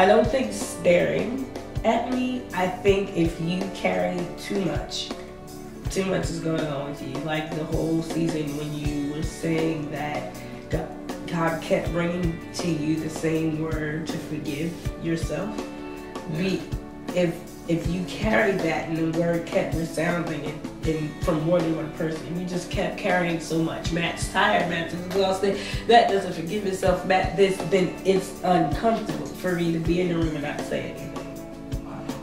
I don't think staring at me. I think if you carry too much is going on with you. Like the whole season when you were saying that God kept bringing to you the same word to forgive yourself. If you carried that and the word kept resounding from more than one person, you just kept carrying so much. Matt's tired, Matt's exhausted, Matt doesn't forgive himself, Matt this, then it's uncomfortable for me to be in the room and not say anything.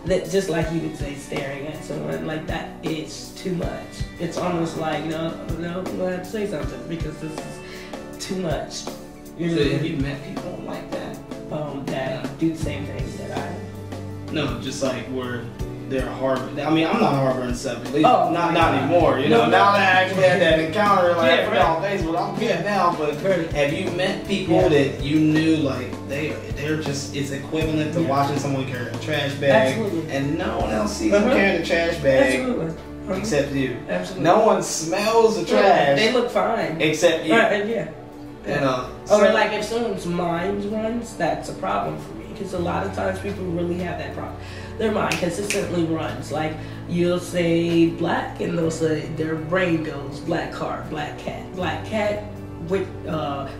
That just like you would say, staring at someone like that, it's too much. It's almost like, no, I'm gonna have to say something because this is too much. So have you met people like that? That do the same things that I. No, just like where they're harboring. I mean, I'm not harboring stuff. At least not anymore. You No, know, now that I actually had that encounter, like I forgot on Facebook, I'm good now. But Right. have you met people that you knew like they're just it's equivalent to watching someone carry a trash bag, Absolutely. and no one else sees them carrying a trash bag except you. Absolutely. No one smells the trash. They look fine. Except you. Yeah. You know. Or like if someone's mind runs, that's a problem for me. Because a lot of times people really have that problem. Their mind consistently runs. Like you'll say black and they'll say their brain goes black car, black cat with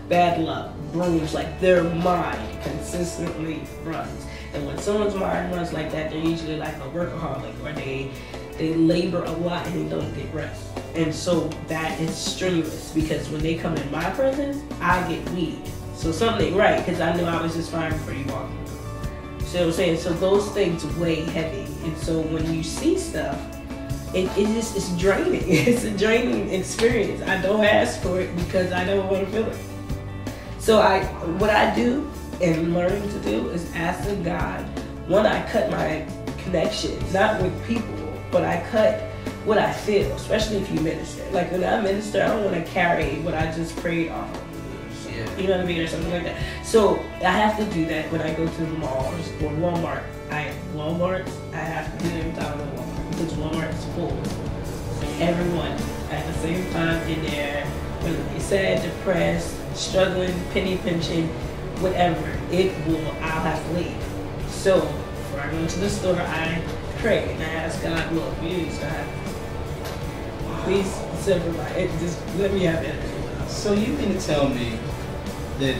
bad luck, brooms. Like their mind consistently runs. And when someone's mind runs like that, they're usually like a workaholic or they labor a lot and they don't get rest. And so that is strenuous because when they come in my presence, I get weak. So something ain't right because I knew I was just fine before you walked in. See what I'm saying? So those things weigh heavy. And so when you see stuff, it's draining. It's a draining experience. I don't ask for it because I don't want to feel it. So what I do and learning to do is ask the God, when I cut my connection, not with people, but I cut what I feel, especially if you minister. Like when I minister, I don't want to carry what I just prayed off of. You know what I mean, or something like that. So I have to do that when I go to the malls or Walmart. I have to do it every time I go to Walmart because Walmart is full. Everyone at the same time in there, whether they're sad, depressed, struggling, penny pinching, whatever, I'll have to leave. So before I go to the store, I pray and I ask God, look, please simplify it. Just let me have energy. So you mean to tell me that,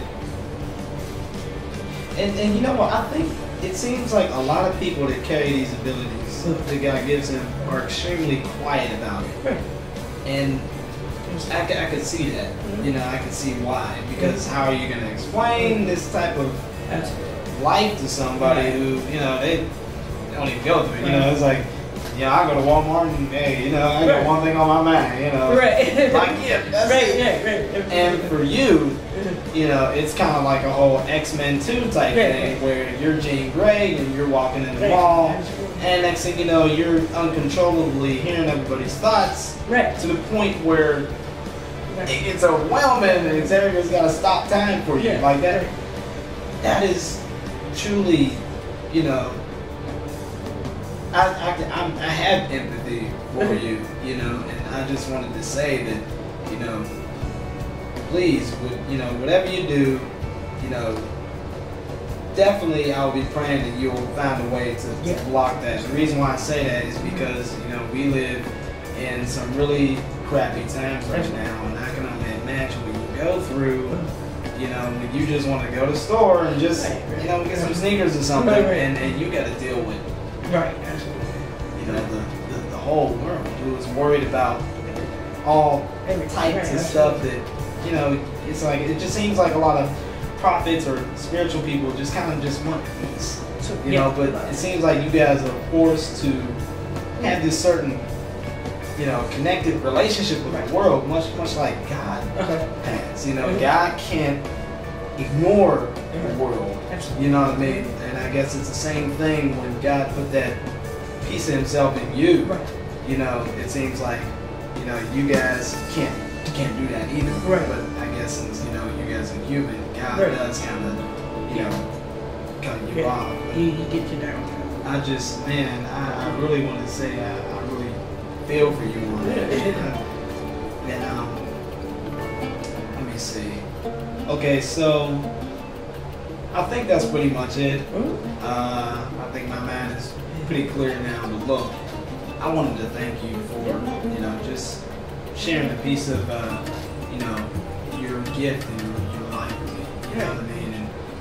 and you know what, I think it seems like a lot of people that carry these abilities that God gives them are extremely quiet about it. Right. And I could see that. You know, I could see why. Because how are you going to explain this type of life to somebody who, you know, they don't even go through it. You know, it's like, yeah, I go to Walmart and hey, you know, I got one thing on my mind, you know. Right. Like, yeah, that's it. Right. And for you, you know, it's kind of like a whole X-Men 2 type thing where you're Jean Grey and you're walking in the mall, and next thing you know, you're uncontrollably hearing everybody's thoughts to the point where it gets overwhelming and everybody's got to stop time for you. Like that. That is truly, you know, I have empathy for you, you know, and I just wanted to say that, you know, please, you know, whatever you do, you know, definitely I'll be praying that you'll find a way to block that. The reason why I say that is because, you know, we live in some really crappy times right now, and I can only imagine when you go through, you know, when you just want to go to the store and just, you know, get some sneakers or something, and you got to deal with, you know, the whole world who is worried about all types of stuff that, you know, it's like, it just seems like a lot of prophets or spiritual people just kind of just want peace, you know, but it seems like you guys are forced to have this certain, you know, connected relationship with the world, much like God has. You know, God can't ignore the world. You know what I mean? And I guess it's the same thing when God put that piece of Himself in you. You know, it seems like, you know, you guys can't do that either. But I guess since, you know, you guys are human, God does kind of, you know, cut you off. He gets you down. I just, man, I really want to say I really feel for you on that. And let me see. Okay, so I think that's pretty much it. Mm-hmm. I think my mind is pretty clear now. But look, I wanted to thank you for, you know, just sharing a piece of, you know, your gift and your life with me. You know what I mean?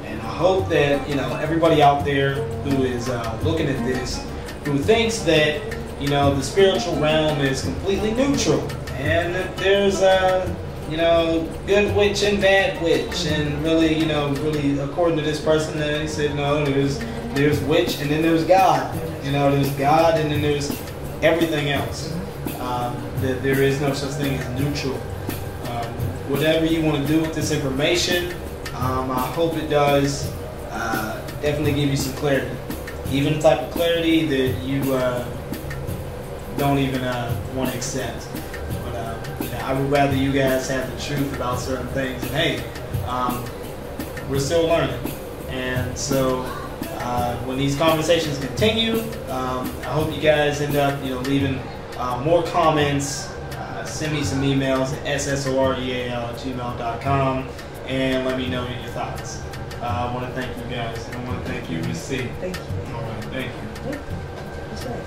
And I hope that, you know, everybody out there who is looking at this, who thinks that, you know, the spiritual realm is completely neutral and that there's you know, good witch and bad witch, and really, you know, really according to this person, he said, no, there's witch and then there's God. You know, there's God and then there's everything else. That there is no such thing as neutral. Whatever you want to do with this information, I hope it does definitely give you some clarity. Even the type of clarity that you don't even want to accept. You know, I would rather you guys have the truth about certain things. And hey, we're still learning. And so when these conversations continue, I hope you guys end up, you know, leaving more comments. Send me some emails at ssoreal@gmail.com and let me know your thoughts. I want to thank you guys. I want to thank you, Ms. C. Thank you. All right, thank you. That's right.